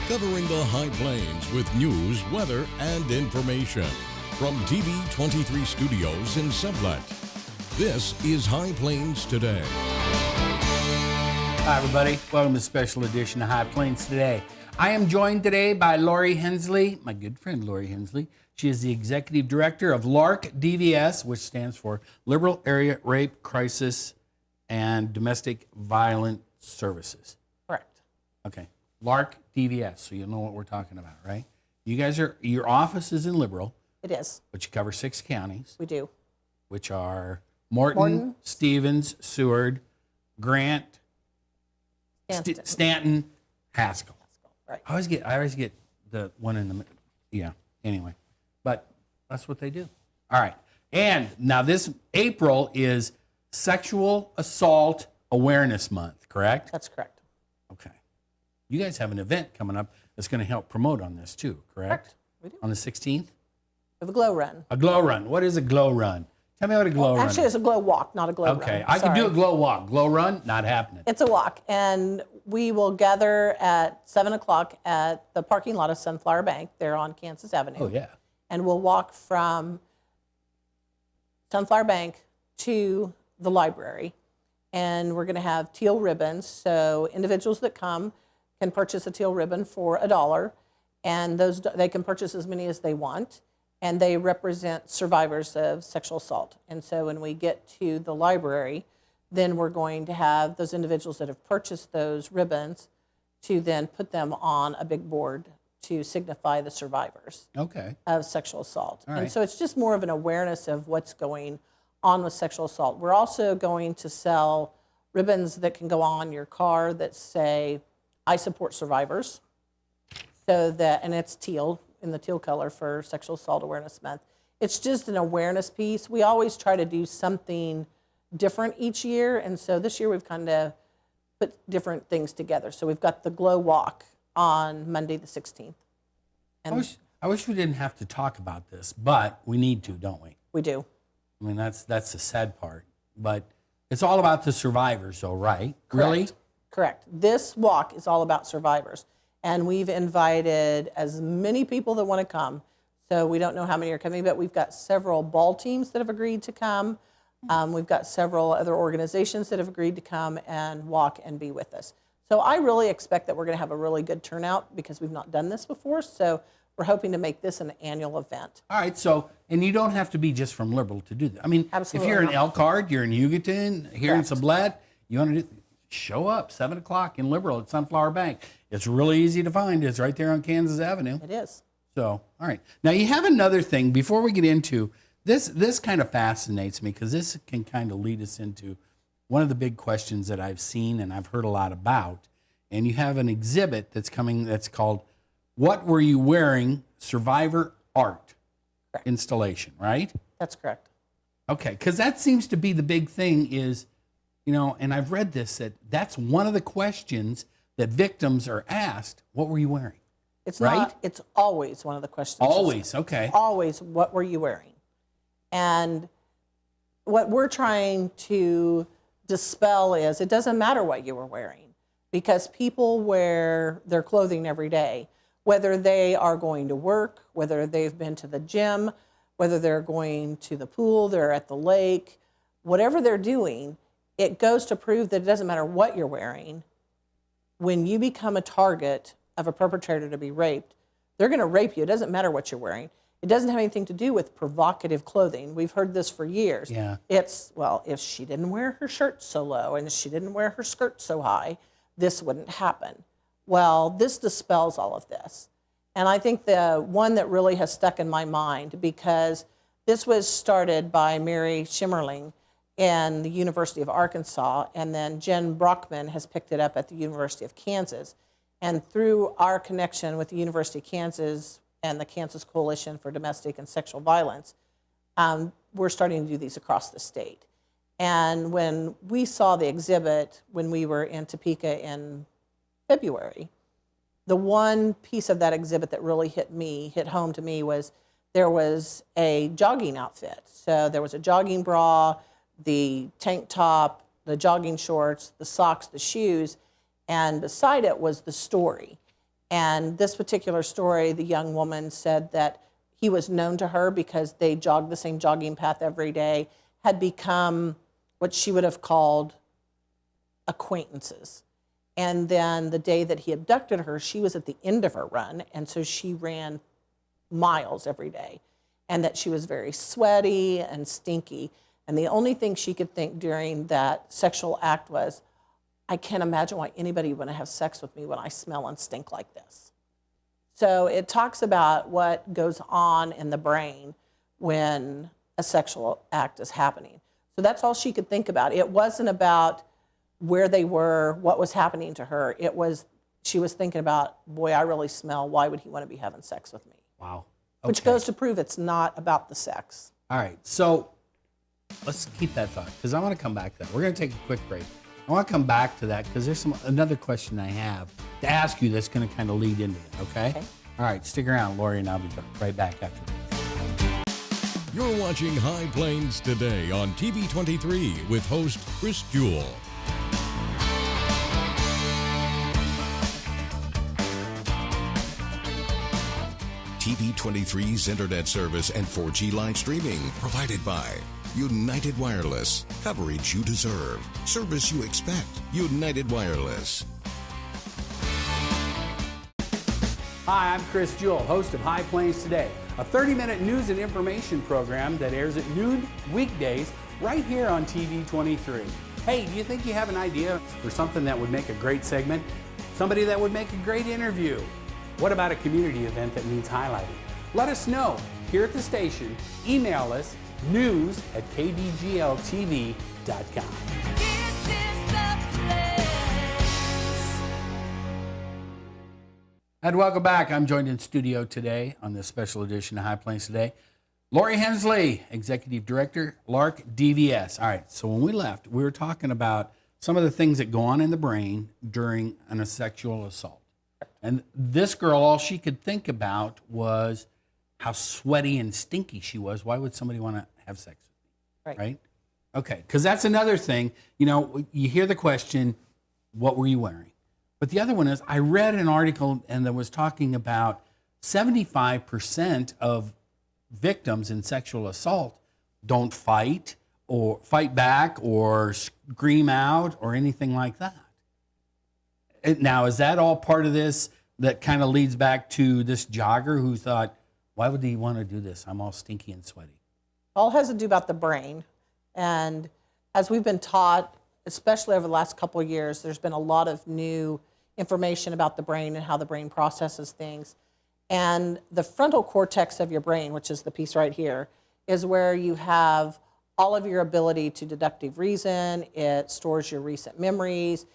covering the High Plains with news, weather, and information. From TV23 Studios in Sublette, this is High Plains Today. Hi, everybody. Welcome to a special edition of High Plains Today. I am joined today by Lori Hensley, my good friend Lori Hensley. She is the Executive Director of LARC DVS, which stands for Liberal Area Rape, Crisis, and Domestic Violence Services. Correct. Okay. LARC DVS, so you'll know what we're talking about, right? You guys are, your office is in Liberal. It is. But you cover 6 counties. We do. Which are Morton. Stevens, Seward, Grant, Stanton, Haskell. Right. I always get the one in the middle. Yeah, anyway. But that's what they do. All right. And now this April is Sexual Assault Awareness Month, correct? That's correct. Okay. You guys have an event coming up that's going to help promote on this too, correct? Correct. We do. On the 16th? We have a glow run. A glow run. What is a glow run? Tell me what a glow run is. Actually, it's a glow walk, not a glow run. Okay, I can do a glow walk. Glow run, not happening. It's a walk, and we will gather at 7 o'clock at the parking lot of Sunflower Bank there on Kansas Avenue. Oh, yeah. And we'll walk from Sunflower Bank to the library, and we're going to have teal ribbons. So individuals that come can purchase a teal ribbon for $1, and those they can purchase as many as they want. And they represent survivors of sexual assault. And so when we get to the library, then we're going to have those individuals that have purchased those ribbons to then put them on a big board to signify the survivors of sexual assault. All right. And so it's just more of an awareness of what's going on with sexual assault. We're also going to sell ribbons that can go on your car that say, "I support survivors." So that, and it's teal, in the teal color for Sexual Assault Awareness Month. It's just an awareness piece. We always try to do something different each year, and so this year we've kind of put different things together. So we've got the glow walk on Monday the 16th. And I wish we didn't have to talk about this, but we need to, don't we? we do. I mean, that's the sad part. But it's all about the survivors, though, right? Correct. Really? Correct. This walk is all about survivors. And we've invited as many people that want to come. So we don't know how many are coming, but we've got several ball teams that have agreed to come. We've got several other organizations that have agreed to come and walk and be with us. So I really expect that we're going to have a really good turnout because we've not done this before. So we're hoping to make this an annual event. All right. So, and you don't have to be just from Liberal to do that. I mean, Absolutely if you're in not. Elkhart, you're in Hugoton, here Correct. in Sublette, you want to show up 7 o'clock in Liberal at Sunflower Bank. It's really easy to find. It's right there on Kansas Avenue. It is. So, all right. Now you have another thing before we get into this. This kind of fascinates me because this can kind of lead us into one of the big questions that I've seen and I've heard a lot about. And you have an exhibit that's coming that's called "What Were You Wearing? Survivor Art Correct. Installation," right? That's correct. Okay, because that seems to be the big thing is, you know, and I've read this, that's one of the questions that victims are asked. What were you wearing? It's Right? not, it's always one of the questions. Always, okay. Always, what were you wearing? And what we're trying to dispel is it doesn't matter what you were wearing because people wear their clothing every day, whether they are going to work, whether they've been to the gym, whether they're going to the pool, they're at the lake, whatever they're doing, it goes to prove that it doesn't matter what you're wearing. When you become a target of a perpetrator to be raped, they're going to rape you. It doesn't matter what you're wearing. It doesn't have anything to do with provocative clothing. We've heard this for years. Yeah. It's, well, if she didn't wear her shirt so low and she didn't wear her skirt so high, this wouldn't happen. Well, this dispels all of this. And I think the one that really has stuck in my mind, because this was started by Mary Schimmerling in the University of Arkansas, and then Jen Brockman has picked it up at the University of Kansas. And through our connection with the University of Kansas and the Kansas Coalition for Domestic and Sexual Violence, we're starting to do these across the state. And when we saw the exhibit when we were in Topeka in February, the one piece of that exhibit that really hit home to me was there was a jogging outfit. So there was a jogging bra, the tank top, the jogging shorts, the socks, the shoes, and beside it was the story. And this particular story, the young woman said that he was known to her because they jogged the same jogging path every day, had become what she would have called acquaintances. And then the day that he abducted her, she was at the end of her run, and so she ran miles every day, and that she was very sweaty and stinky. And the only thing she could think during that sexual act was, I can't imagine why anybody would want to have sex with me when I smell and stink like this. So it talks about what goes on in the brain when a sexual act is happening. So that's all she could think about. It wasn't about where they were, what was happening to her. It was, she was thinking about, boy, I really smell. Why would he want to be having sex with me? Wow. Which goes to prove it's not about the sex. All right, so let's keep that thought, because I want to come back to that. We're going to take a quick break. I want to come back to that because there's another question I have to ask you that's going to kind of lead into it, okay? All right, stick around, Lori, and I'll be right back after this. You're watching High Plains Today on TV 23 with host Chris Jewell. TV 23's internet service and 4G live streaming provided by United Wireless. Coverage you deserve. Service you expect. United Wireless. Hi, I'm Chris Jewell, host of High Plains Today, a 30-minute news and information program that airs at noon weekdays right here on TV 23. Hey, do you think you have an idea for something that would make a great segment? Somebody that would make a great interview? What about a community event that needs highlighting? Let us know here at the station. Email us news@kdgltv.com. And welcome back. I'm joined in studio today on this special edition of High Plains Today. Lori Hensley, Executive Director, LARC DVS. All right, so when we left, we were talking about some of the things that go on in the brain during a sexual assault. And this girl, all she could think about was how sweaty and stinky she was. Why would somebody want to have sex with me? Right? Okay, because that's another thing. You know, you hear the question, what were you wearing? But the other one is, I read an article and that was talking about 75% of victims in sexual assault don't fight or fight back or scream out or anything like that. Now, is that all part of this that kind of leads back to this jogger who thought, why would he want to do this? I'm all stinky and sweaty. All has to do about the brain. And as we've been taught, especially over the last couple of years, there's been a lot of new information about the brain and how the brain processes things. And the frontal cortex of your brain, which is the piece right here, is where you have all of your ability to deductive reason. It stores your recent memories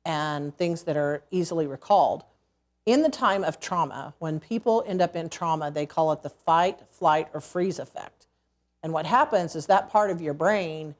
and things that are easily recalled. In the time of trauma, when people end up in trauma, they call it the fight, flight, or freeze effect. And what happens is that part of your brain,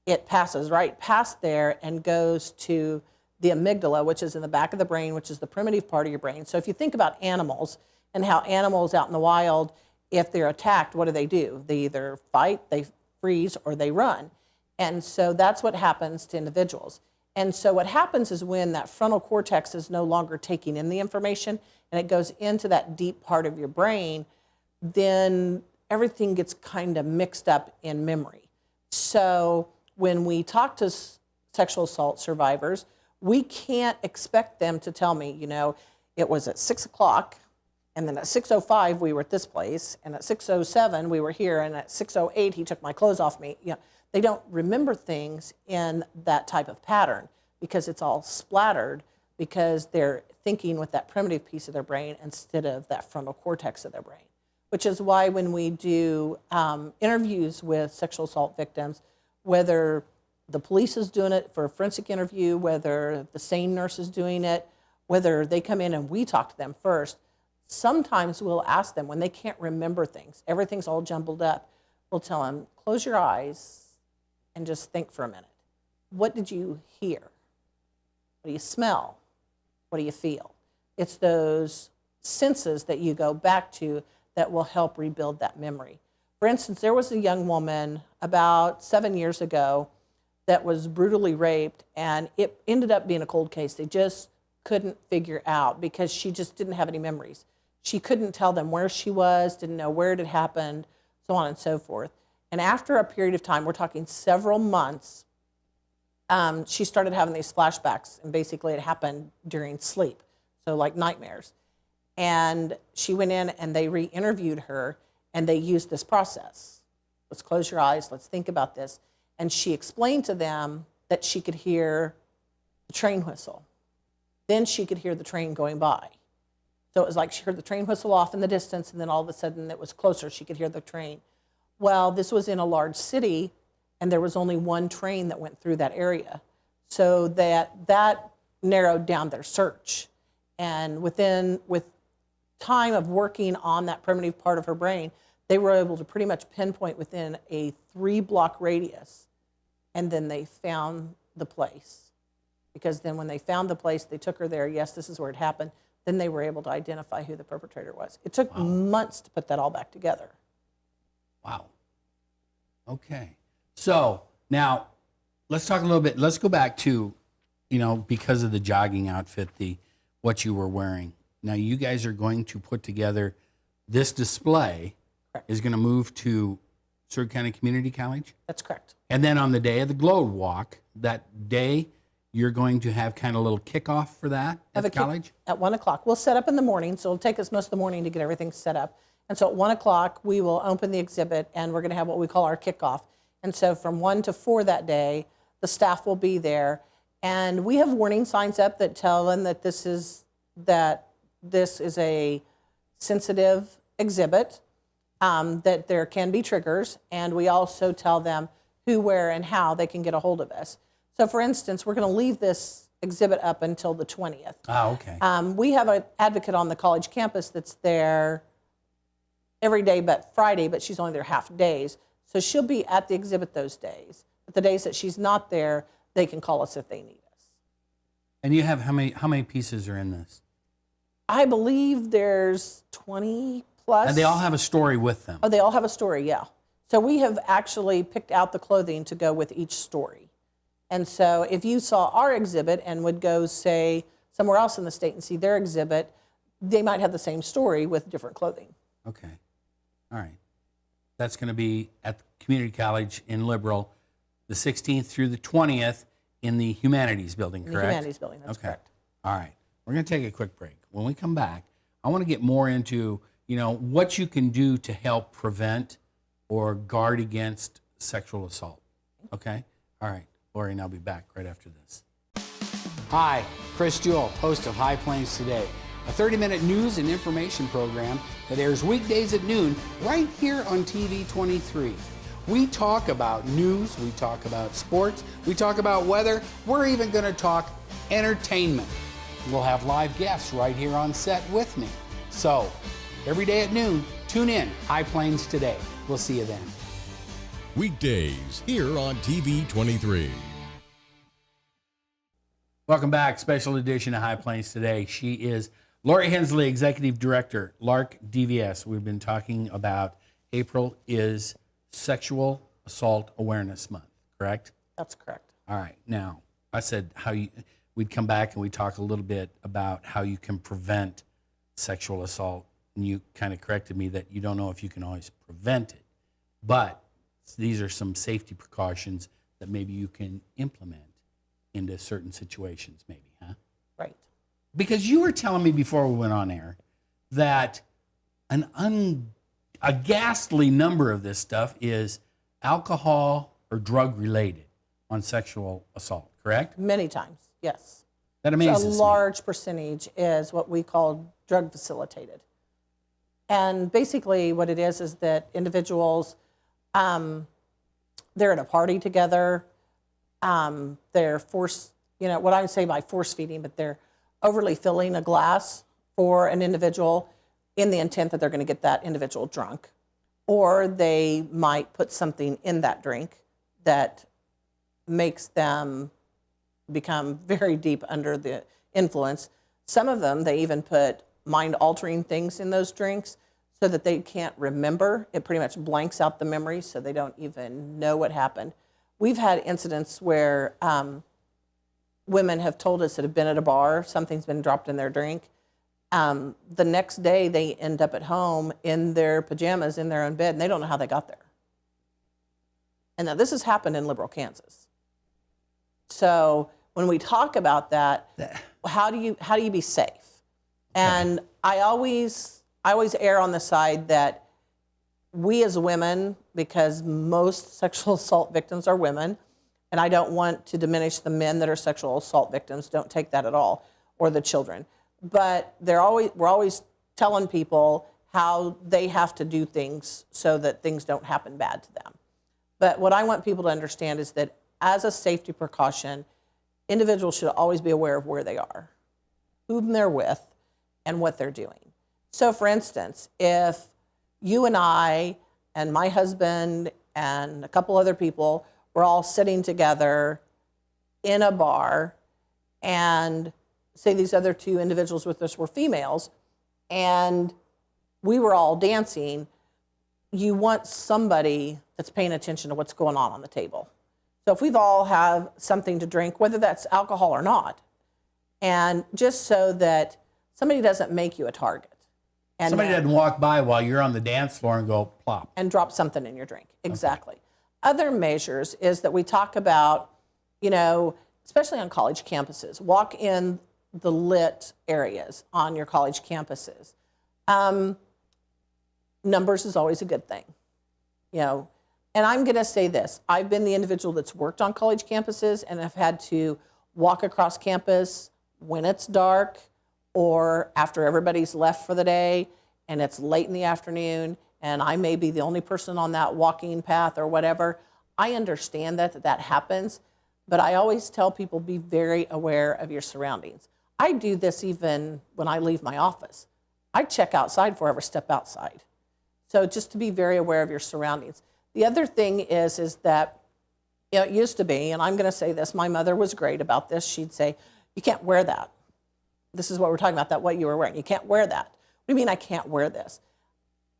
it passes right past there and goes to the amygdala, which is in the back of the brain, which is the primitive part of your brain. So if you think about animals and how animals out in the wild, if they're attacked, what do? They either fight, they freeze, or they run. And so that's what happens to individuals. And so what happens is when that frontal cortex is no longer taking in the information and it goes into that deep part of your brain, then everything gets kind of mixed up in memory. So when we talk to sexual assault survivors, we can't expect them to tell me, you know, it was at 6 o'clock, and then at 6:05 we were at this place, and at 6:07 we were here, and at 6:08 he took my clothes off me. You know, they don't remember things in that type of pattern because it's all splattered because they're thinking with that primitive piece of their brain instead of that frontal cortex of their brain, which is why when we do interviews with sexual assault victims, whether the police is doing it for a forensic interview, whether the SAAM nurse is doing it, whether they come in and we talk to them first, sometimes we'll ask them when they can't remember things, everything's all jumbled up, we'll tell them, close your eyes and just think for a minute. What did you hear? What do you smell? What do you feel? It's those senses that you go back to that will help rebuild that memory. For instance, there was a young woman about 7 years ago that was brutally raped, and it ended up being a cold case. They just couldn't figure out because she just didn't have any memories. She couldn't tell them where she was, didn't know where it had happened, so on and so forth. And after a period of time, we're talking several months, she started having these flashbacks, and basically it happened during sleep, so like nightmares. And she went in and they re-interviewed her, and they used this process. Let's close your eyes, let's think about this. And she explained to them that she could hear the train whistle. Then she could hear the train going by. So it was like she heard the train whistle off in the distance, and then all of a sudden it was closer, she could hear the train. Well, this was in a large city, and there was only one train that went through that area. So that narrowed down their search. And with time of working on that primitive part of her brain, they were able to pretty much pinpoint within a 3-block radius, and then they found the place. Because then when they found the place, they took her there, yes, this is where it happened, then they were able to identify who the perpetrator was. It took months to put that all back together. Wow. Okay. So now let's talk a little bit. Let's go back to, because of the jogging outfit, what you were wearing. Now you guys are going to put together this display. Correct. Is going to move to Seward County Community College. That's correct. And then on the day of the Glow Walk, that day, you're going to have kind of a little kickoff for that at the college? At 1 o'clock. We'll set up in the morning, so it'll take us most of the morning to get everything set up. And so at 1 o'clock, we will open the exhibit, and we're going to have what we call our kickoff. And so from 1 to 4 that day, the staff will be there. And we have warning signs up that tell them that this is a sensitive exhibit, that there can be triggers. And we also tell them who, where, and how they can get a hold of us. So for instance, we're going to leave this exhibit up until the 20th. Oh, okay. We have an advocate on the college campus that's there every day but Friday, but she's only there half days. So she'll be at the exhibit those days. But the days that she's not there, they can call us if they need us. And you have how many pieces are in this? I believe there's 20 plus. And they all have a story with them. Oh, they all have a story, yeah. So we have actually picked out the clothing to go with each story. And so if you saw our exhibit and would go, say, somewhere else in the state and see their exhibit, they might have the same story with different clothing. Okay. All right. That's going to be at the Community College in Liberal, the 16th through the 20th in the Humanities Building, correct? The Humanities Building, that's correct. All right. We're going to take a quick break. When we come back, I want to get more into, what you can do to help prevent or guard against sexual assault. Okay? All right. Lori and I'll be back right after this. Hi, Chris Jewell, host of High Plains Today, a 30-minute news and information program that airs weekdays at noon right here on TV 23. We talk about news, we talk about sports, we talk about weather, we're even going to talk entertainment. We'll have live guests right here on set with me. So, every day at noon, tune in, High Plains Today. We'll see you then. Weekdays here on TV 23. Welcome back. Special edition of High Plains Today. She is Lori Hensley, Executive Director, LARC DVS. We've been talking about April is Sexual Assault Awareness Month, correct? That's correct. All right. Now, I said we'd come back and we'd talk a little bit about how you can prevent sexual assault. And you kind of corrected me that you don't know if you can always prevent it. But these are some safety precautions that maybe you can implement into certain situations, maybe, huh? Right. Because you were telling me before we went on air that a ghastly number of this stuff is alcohol or drug related on sexual assault, correct? Many times, yes. That amazes me. A large percentage is what we call drug facilitated. And basically what it is that individuals, they're at a party together, they're forced, what I would say by force feeding, but they're overly filling a glass for an individual in the intent that they're going to get that individual drunk. Or they might put something in that drink that makes them become very deep under the influence. Some of them, they even put mind-altering things in those drinks so that they can't remember. It pretty much blanks out the memory so they don't even know what happened. We've had incidents where women have told us that have been at a bar, something's been dropped in their drink. The next day they end up at home in their pajamas in their own bed, and they don't know how they got there. And now this has happened in Liberal, Kansas. So when we talk about that, how do you be safe? And I always err on the side that we as women, because most sexual assault victims are women, and I don't want to diminish the men that are sexual assault victims, don't take that at all, or the children. But we're always telling people how they have to do things so that things don't happen bad to them. But what I want people to understand is that as a safety precaution, individuals should always be aware of where they are, whom they're with, and what they're doing. So for instance, if you and I and my husband and a couple other people were all sitting together in a bar, and say these other two individuals with us were females, and we were all dancing, you want somebody that's paying attention to what's going on the table. So if we've all have something to drink, whether that's alcohol or not, and just so that somebody doesn't make you a target. And somebody doesn't walk by while you're on the dance floor and go plop. And drop something in your drink. Exactly. Okay. Other measures is that we talk about, especially on college campuses, walk in the lit areas on your college campuses. Numbers is always a good thing, And I'm going to say this. I've been the individual that's worked on college campuses and have had to walk across campus when it's dark or after everybody's left for the day and it's late in the afternoon and I may be the only person on that walking path or whatever. I understand that happens, but I always tell people be very aware of your surroundings. I do this even when I leave my office. I check outside before I ever step outside. So just to be very aware of your surroundings. The other thing is that it used to be, and I'm going to say this, my mother was great about this. She'd say, you can't wear that. This is what we're talking about, that what you were wearing. You can't wear that. What do you mean I can't wear this?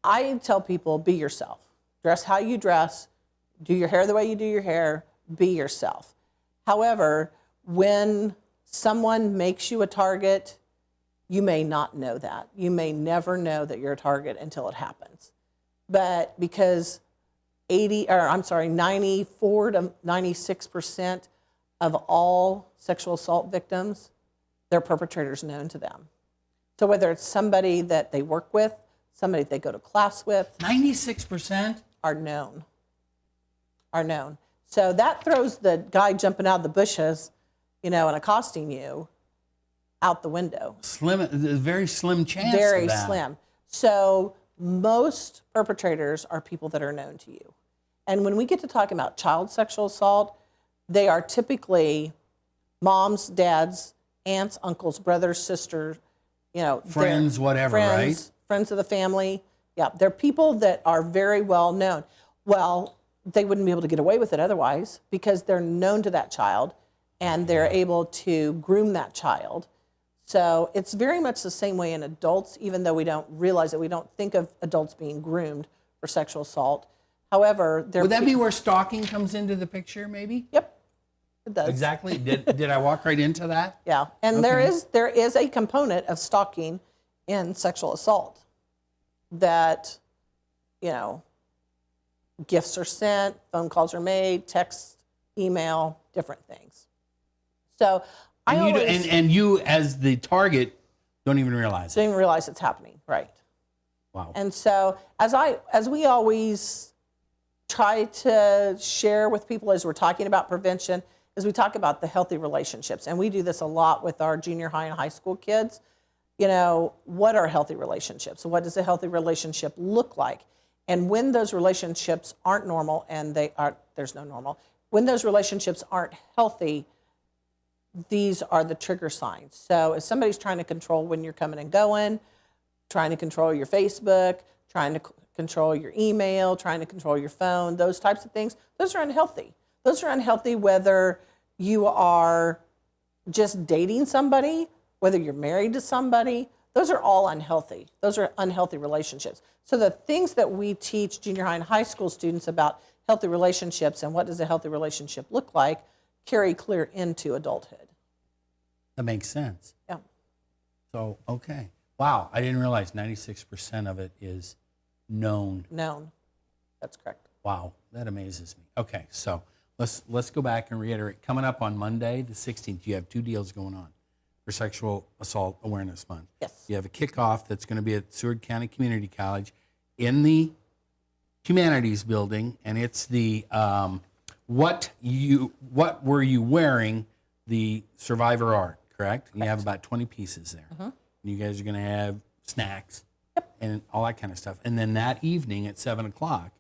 I tell people, be yourself. Dress how you dress. Do your hair the way you do your hair. Be yourself. However, when someone makes you a target, you may not know that. You may never know that you're a target until it happens. But because 94 to 96% of all sexual assault victims, their perpetrators known to them. So whether it's somebody that they work with, somebody they go to class with, 96% are known. So that throws the guy jumping out of the bushes, and accosting you out the window. Very slim chance. Very slim. So most perpetrators are people that are known to you. And when we get to talking about child sexual assault, they are typically moms, dads, aunts, uncles, brothers, sisters, friends, whatever, right? Friends of the family. Yeah, they're people that are very well known. Well, they wouldn't be able to get away with it otherwise because they're known to that child and they're able to groom that child. So it's very much the same way in adults, even though we don't realize it. We don't think of adults being groomed for sexual assault. However, would that be where stalking comes into the picture, maybe? Yep, it does. Exactly. Did I walk right into that? Yeah, and okay. there is a component of stalking in sexual assault that, gifts are sent, phone calls are made, text, email, different things. So and you as the target don't even realize it. Don't even realize it's happening, right? Wow. And so as we always try to share with people as we're talking about prevention, is we talk about the healthy relationships. And we do this a lot with our junior high and high school kids. What are healthy relationships? What does a healthy relationship look like? And when those relationships aren't normal, and there's no normal, when those relationships aren't healthy, these are the trigger signs. So if somebody's trying to control when you're coming and going, trying to control your Facebook, trying to control your email, trying to control your phone, those types of things, those are unhealthy. Those are unhealthy whether you are just dating somebody, whether you're married to somebody, those are all unhealthy. Those are unhealthy relationships. So the things that we teach junior high and high school students about healthy relationships and what does a healthy relationship look like carry clear into adulthood. That makes sense. Yeah. So, okay. Wow, I didn't realize 96% of it is known. Known. That's correct. Wow, that amazes me. Okay, so let's go back and reiterate. Coming up on Monday, the 16th, you have 2 deals going on for Sexual Assault Awareness Month. Yes. You have a kickoff that's going to be at Seward County Community College in the Humanities Building, and it's the what were you wearing, the survivor art, correct? And you have about 20 pieces there. Mm-hmm. You guys are going to have snacks and all that kind of stuff. And then that evening at 7 o'clock,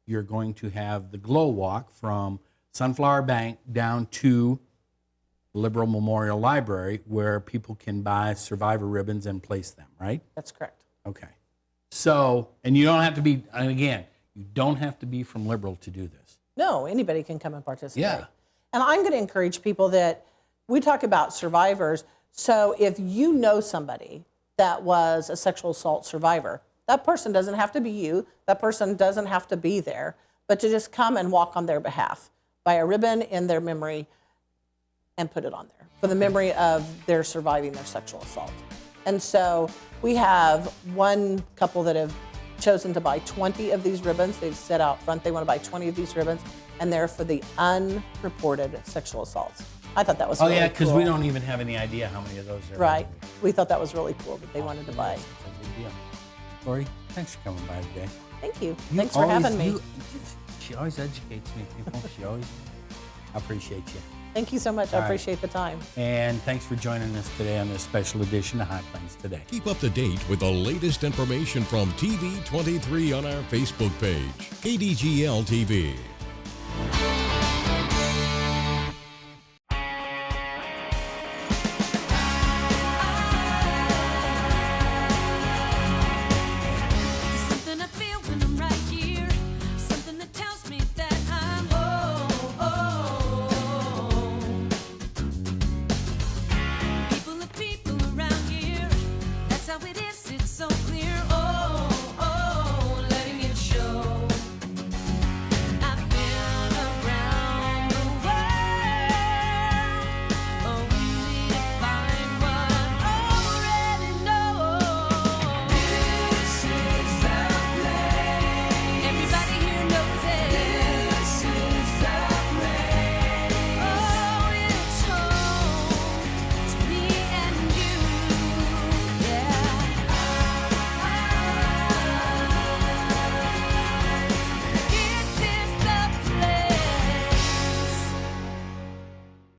you're going to have the glow walk from Sunflower Bank down to Liberal Memorial Library, where people can buy survivor ribbons and place them, right? That's correct. Okay. So, and you don't have to be, and again, you don't have to be from Liberal to do this. No, anybody can come and participate. Yeah. And I'm going to encourage people that we talk about survivors. So if you know somebody that was a sexual assault survivor, that person doesn't have to be you. That person doesn't have to be there, but to just come and walk on their behalf, buy a ribbon in their memory and put it on there for the memory of their surviving their sexual assault. And so we have one couple that have chosen to buy 20 of these ribbons. They've said out front they want to buy 20 of these ribbons, and they're for the unreported sexual assaults. I thought that was really cool. because we don't even have any idea how many of those there are. Right. We thought that was really cool that they wanted to buy. It's a big deal. Lori, thanks for coming by today. Thank you. Thanks for having me. She always educates me, people. I appreciate you. Thank you so much. I appreciate the time. And thanks for joining us today on this special edition of High Plains Today. Keep up to date with the latest information from TV 23 on our Facebook page, KDGL TV.